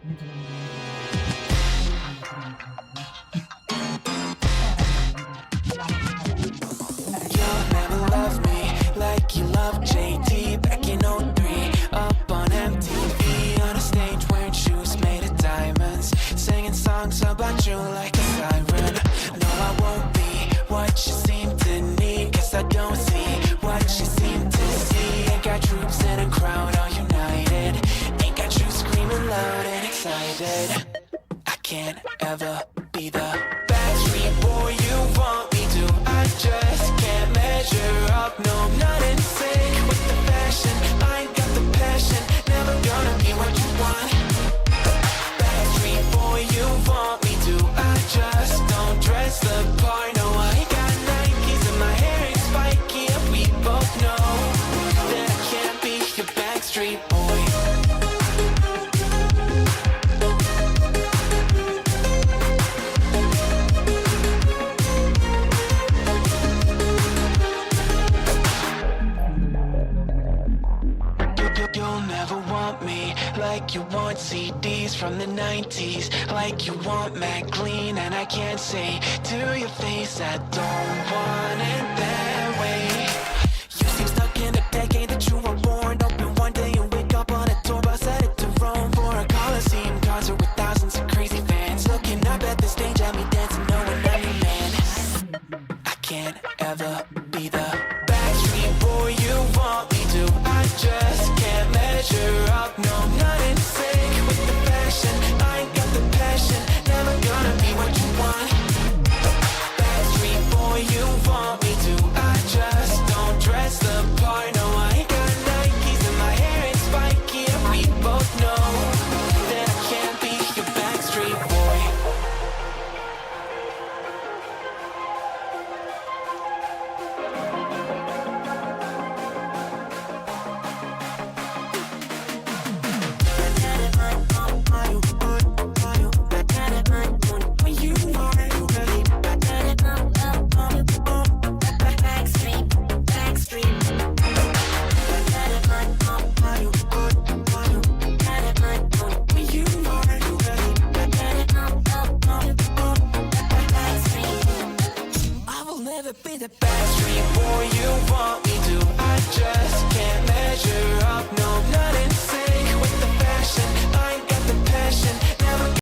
You'll never love me like you love JT back in '03. Up on MTV on a stage wearing shoes made of diamonds, singing songs about you like a siren. No, I won't be what you seem to need, 'cause I don't see what you seem to see. Ain't got troops in a crowd all united, ain't got you screaming loud and excited. I can't ever be the backstreet boy you want me to. I just can't measure up, no, I'm not in sync with the fashion. I ain't got the passion, never gonna be what you want. Backstreet boy you want me to. I just don't dress the part, no, I ain't got Nikes and my hair ain't spiky, and we both know that I can't be your backstreet boy. You'll never want me like you want CDs from the 90s, like you want Mac Clean, and I can't say to your face I don't want it that way. You seem stuck in the decade that you were born. Open one day and wake up on a tour bus headed to Rome for a Coliseum concert with thousands of crazy fans looking up at the stage at me dancing, knowing I'm your man. I can't ever be the backstreet boy you want me to. I just can't measure up, no, I'm not in sync with the fashion. I ain't got the passion, never gonna be what you want. Backstreet boy you want me to. I just don't dress the part, no, I ain't got Nikes and my hair ain't spiky, and we both know that I can't be your backstreet boy. I will never be the backstreet boy you want me to. I just can't measure up, no, I'm not in sync with the fashion. I ain't got the passion,